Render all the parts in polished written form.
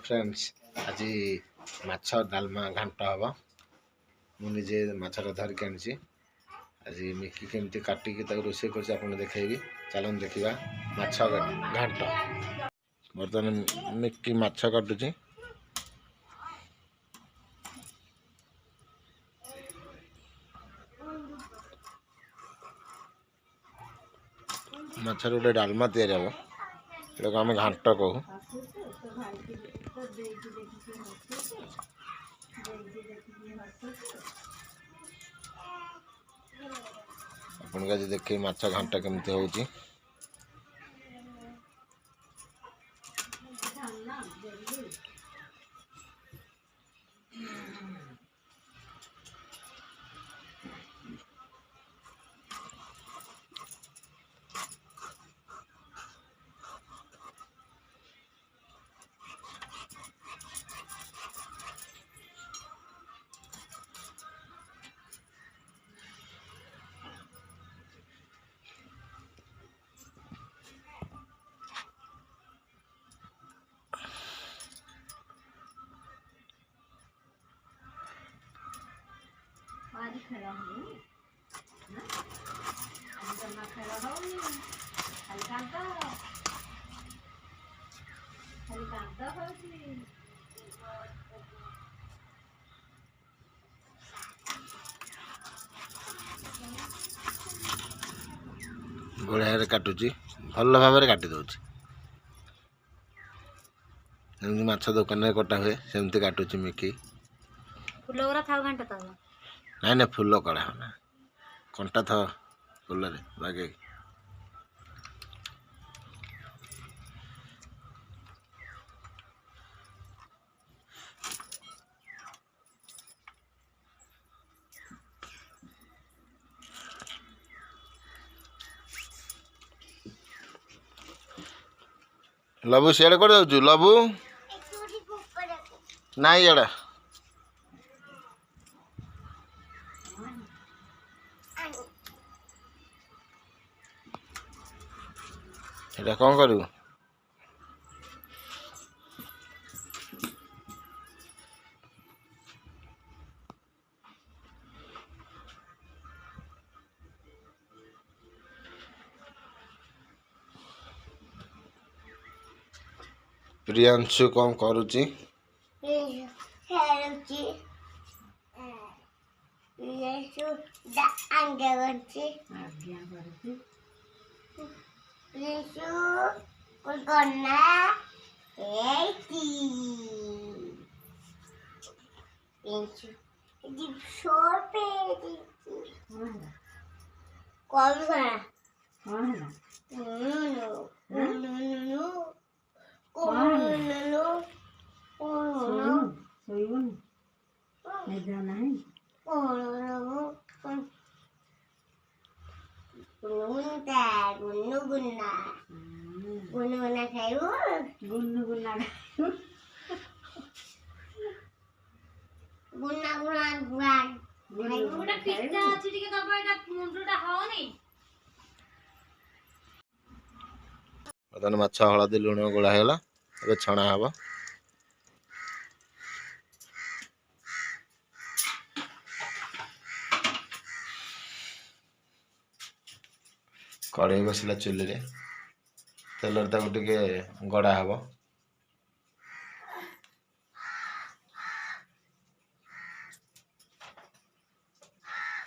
Friends आज माछ डालमा घांट हम मु निजे माछर धरिक आनी आज मिकी केमती काटिकी रोषे कर देखी चलन देखा माछ घांट बर्तमान मिकी माछ काटुची माछर गोटे डालमा तैयारी हम एटा आम घांट कहू अपन आज देखिए माछ घांट केमती होउची खेला खेला बढ़िया काटुची भल भाव काटी दौची माछ दुकान में कटा हुए सेमती काटुची मिकी फुल गुरा था घंटा था नाई ना फुल कड़ा होना कंटा था फुल बागे लबू सियाड़े कर दउछु लबू नाई एड़ा एटा कौन करू प्रियांशु कौन करुची बर्तमान माछ हलदी लुण गोला होगा ए छणा हम कड़े बसला चुली रे तेल टे गड़ा हम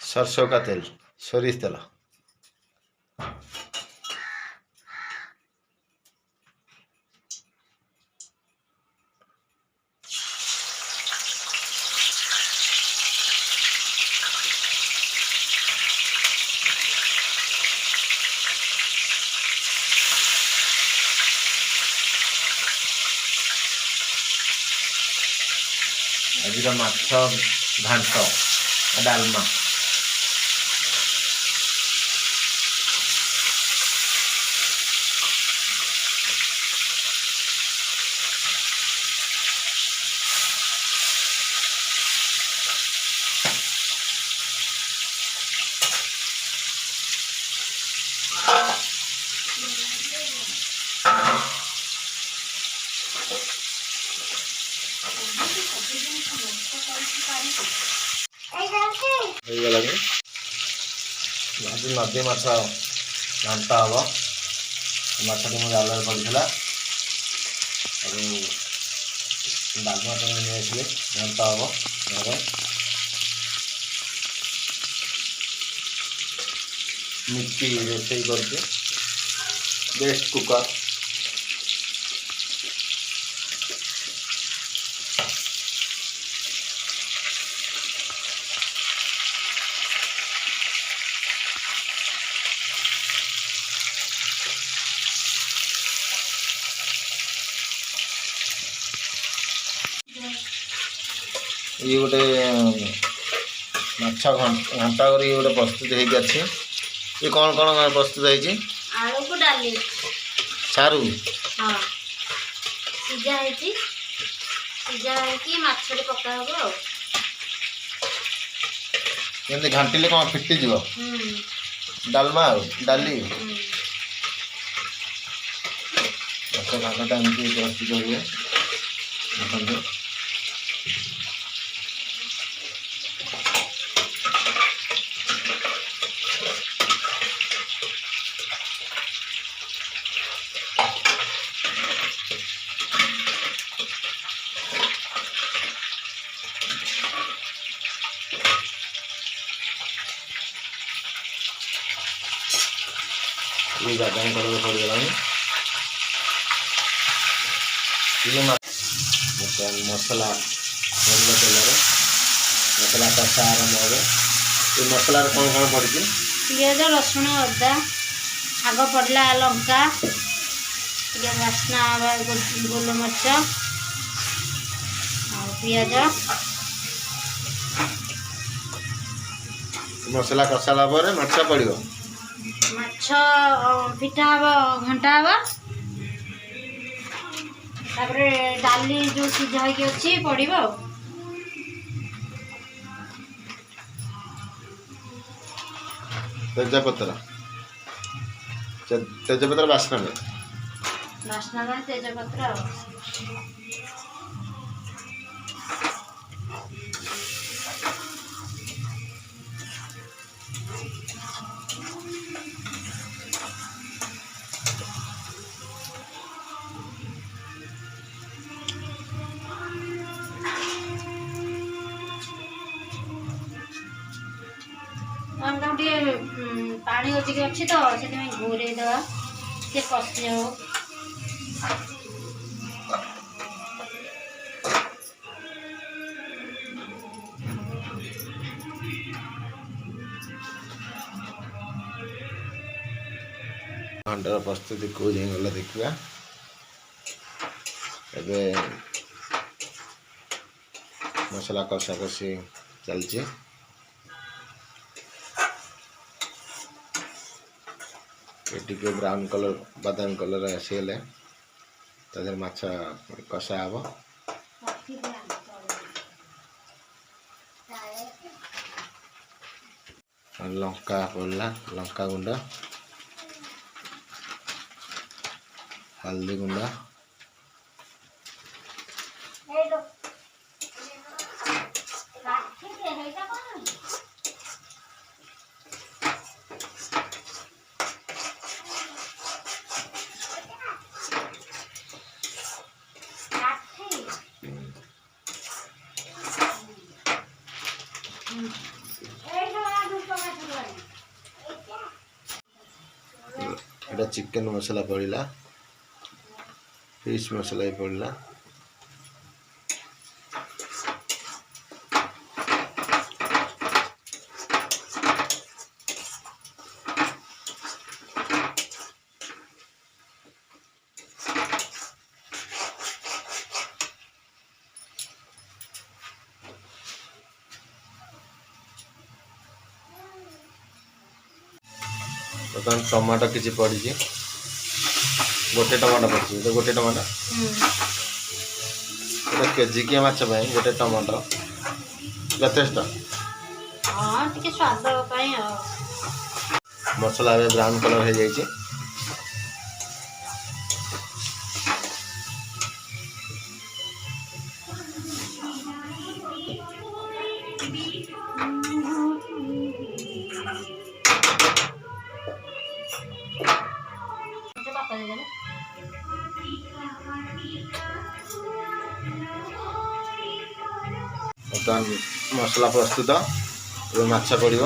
सरसों का तेल सोरिष तेल आज माछ घांट डालमा ହେଇଗଲାଣି ଆଜି ନଦୀ ମାଛ ଘାଣ୍ଟ ହେବ। ମାଛଟି ମୋ ଜାଲରେ ପଡ଼ିଥିଲା ଆଉ ଡାଲମା ପାଇଁ ନେଇ ଆସିଲି ଘାଣ୍ଟ ହେବ ଘରେ। ମିକି ରୋଷେଇ କରୁଛି ବେଷ୍ଟ କୁକର। ये गोटे माछ घंटा करी गोटे प्रस्तुत होती। ये कौन कौन प्रस्तुत है? आलू को डाली सारू हाँ सीझा है माछरे पका हो जमी घाटिले कौन फिटी जीव डालमा डाली माछ घाटा एमती प्रस्तुत हुए। ये बादाम कलर पड़गला ये मसला तेल मसला कषा आरम्भ हो। ये मसला कौन कौन पड़ी? पियाज रसुण अदा आग पड़ला लंका बास्ना गोलमरीच पियाज मसला कषाला पर माछ पड़ो माछ पिठा हम घंटा हम तापरे डाली जो सीझा होगी अच्छी पड़ो। तेजपत्र बास्ना में तेजपत्र पानी अधिक अच्छी तो से घूरे दवा से कषि जाओ। घंटार प्रस्तुति को गला देखा एवं मसला कषा कषि चलती। ये ब्राउन कलर बादाम कलर आसीगले तर माछ कषा हम। लंका पड़ला लंका गुंड हल्दी गुंड एटा चिकन मसला पड़ला फिश मसला भी पड़ला। बर्तमान टमाटो किसी पड़ी गोटे टमाटो पड़ी तो गोटे टमाटो केजी किया माछ गोटे टमाटो यथेष्ट हाँ टिके स्वाद मसला ब्राउन कलर हो जाइए। ବର୍ତ୍ତମାନ ମସଲା ପ୍ରସ୍ତୁତ। ଏବେ ମାଛ ପଡ଼ିବ।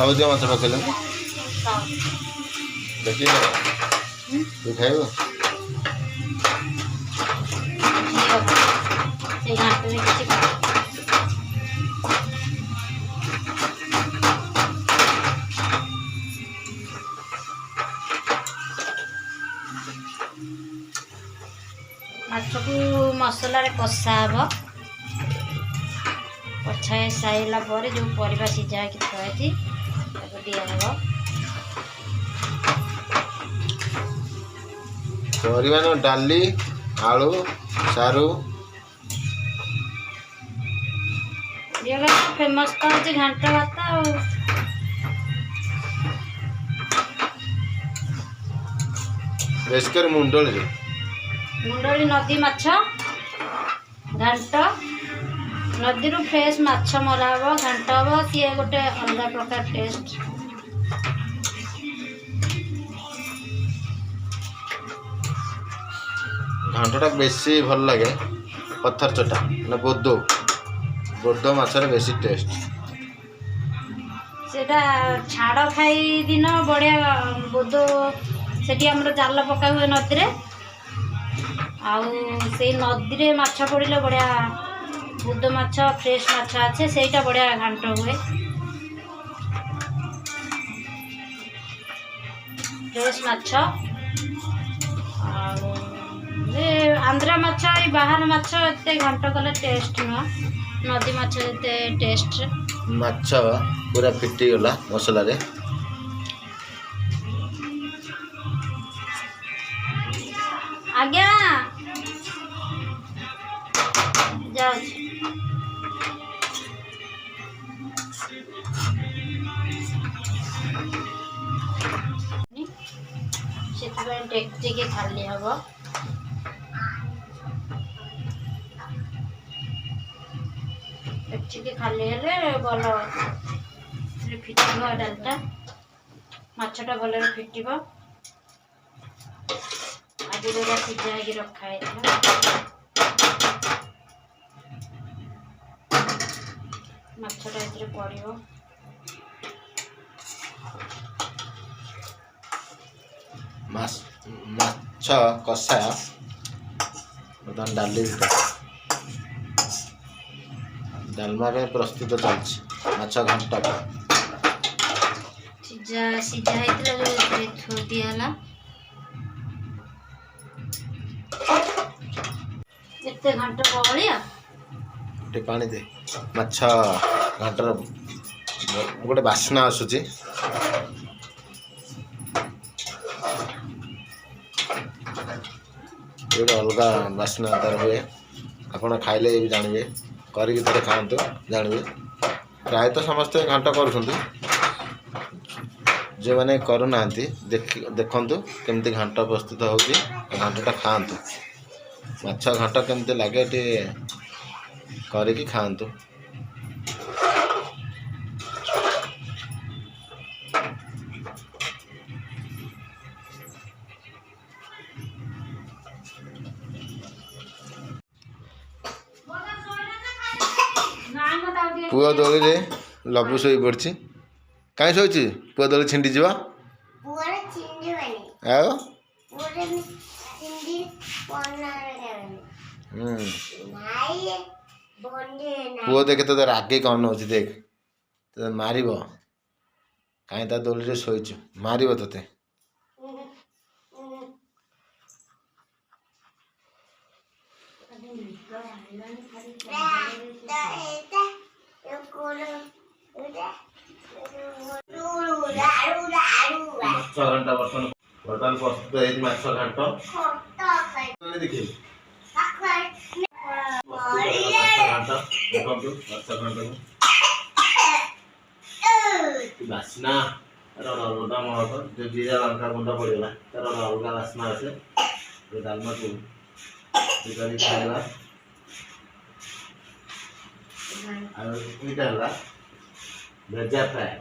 ସବୁଜ ମାଛ ପକେଇଲେ ଦେଖିବ ତୁ ଖାଇବୁ। ସେ ଘାଣ୍ଟରେ କିଛି ମାଛକୁ ମସଲାରେ କଷା ହେବ। କଷା ହେଇସାରିଲା ପରେ ଯେଉଁ ପରିବା ସିଝା ହେଇକି ଥୁଆ ହେଇଛି ତାକୁ ଦିଆହେବ। ପରିବା ନୁହଁ, ଡାଲି, ଆଳୁ, ସାରୁ। ଫେମସ୍ ତ ହେଉଛି ଘାଣ୍ଟ ଭାତ ଆଉ। ବେଶୀ କରି ମୁଣ୍ଡଳି ନଦୀ ମାଛ ଘାଣ୍ଟ। ନଦୀରୁ ଫ୍ରେଶ୍ ମାଛ ମରା ହେବ, ଘାଣ୍ଟ ହେବ। ସିଏ ଗୋଟେ ଅଲଗା ପ୍ରକାର ଟେଷ୍ଟ। ଘାଣ୍ଟଟା ବେଶୀ ଭଲ ଲାଗେ ପଥର ଚଟା ମାନେ ବୋଦ ମାଛରେ ବେଶୀ ଟେଷ୍ଟ। ସେଟା ଛାଡ଼ ଖାଇ ଦିନ ବଢ଼ିଆ ବୋଦ। ସେଠି ଆମର ଜାଲ ପକା ହୁଏ ନଦୀରେ, ଆଉ ସେଇ ନଦୀରେ ମାଛ ପଡ଼ିଲେ ବଢ଼ିଆ ବୋଦ ମାଛ, ଫ୍ରେଶ୍ ମାଛ ଅଛି, ସେଇଟା ବଢ଼ିଆ ଘାଣ୍ଟ ହୁଏ। ଫ୍ରେଶ୍ ମାଛ ଆଉ ଆନ୍ଧ୍ରା ମାଛ, ଏଇ ବାହାର ମାଛ ଏତେ ଘାଣ୍ଟ କଲେ ଟେଷ୍ଟ ନୁହଁ। ନଦୀ ମାଛ ଯେତେ ଟେଷ୍ଟ। ମାଛ ପୁରା ଫିଟିଗଲା ମସଲାରେ। ଆଜ୍ଞା ଯାଉଛି। ସେଥିପାଇଁ ଡେକ୍ଚିକି ଖାଲି ହେବ। ଡେକ୍ଚିକି ଖାଲି ହେଲେ ଭଲ ଫିଟିବ ଡାଲଟା, ମାଛଟା ଭଲରେ ଫିଟିବ। ଆଜି ଯୋଉଟା ସିଝା ହେଇକି ରଖା ହେଇଥିଲା ମାଛଟା ଏଥିରେ ପଡ଼ିବ। ମାଛ କଷା ବର୍ତ୍ତମାନ ଡାଲମା ପାଇଁ ପ୍ରସ୍ତୁତ ଚାଲିଛି। ମାଛ ଘାଣ୍ଟ ସିଝା ହେଇଥିଲା ଯୋଉ ଏଥିରେ ଥୋଇ ଦିଆହେଲା। ଏତେ ଘାଣ୍ଟ ବହଳିଆ ଟିକେ ପାଣି ଦେ। ମାଛ ଘାଣ୍ଟର ଗୋଟେ ବାସ୍ନା ଆସୁଛି। ଗୋଟେ ଅଲଗା ବାସ୍ନା ତାର ହୁଏ। ଆପଣ ଖାଇଲେ ବି ଜାଣିବେ, କରିକି ଥରେ ଖାଆନ୍ତୁ ଜାଣିବେ। ପ୍ରାୟତଃ ସମସ୍ତେ ଘାଣ୍ଟ କରୁଛନ୍ତି, ଯେଉଁମାନେ କରୁନାହାନ୍ତି ଦେଖନ୍ତୁ କେମିତି ଘାଣ୍ଟ ପ୍ରସ୍ତୁତ ହେଉଛି। ଘାଣ୍ଟଟା ଖାଆନ୍ତୁ, ମାଛ ଘାଣ୍ଟ କେମିତି ଲାଗେ ଟିକେ କରିକି ଖାଆନ୍ତୁ। ପୁଅ ଦୋଳିରେ ଲବୁ ଶୋଇ ପଡ଼ିଛି। କାହିଁ ଶୋଇଛି? ପୁଅ ଦୋଳି ଛିଣ୍ଡିଯିବ। ଆଉ ପୁଅ ଦେଖେ ତୋତେ ରାଗିକି ଅନଉଛି, ଦେଖ ତୋତେ ମାରିବ। କାହିଁ ତା ଦୋଳିରେ ଶୋଇଛୁ? ମାରିବ ତୋତେ। ମାଛ ଘାଣ୍ଟ ବର୍ତ୍ତମାନ ପ୍ରସ୍ତୁତ ହେଇଛି। ମାଛ ଘାଣ୍ଟ ଦେଖିବି ପ୍ରସ୍ତୁତ ବାସ୍ନା ତାର ଅଲଗା ମହକ ଯୋଉ ଜିରା ଲଙ୍କା ଗୁଣ୍ଡ ପଡ଼ିଗଲା ତାର ଅଲଗା ବାସ୍ନା ଆସେ। ଡାଲମାକୁ କରି ଖାଇବା। ଆଉ ଏଇଟା ହେଲା ଭେଜା ଫ୍ରାଏ।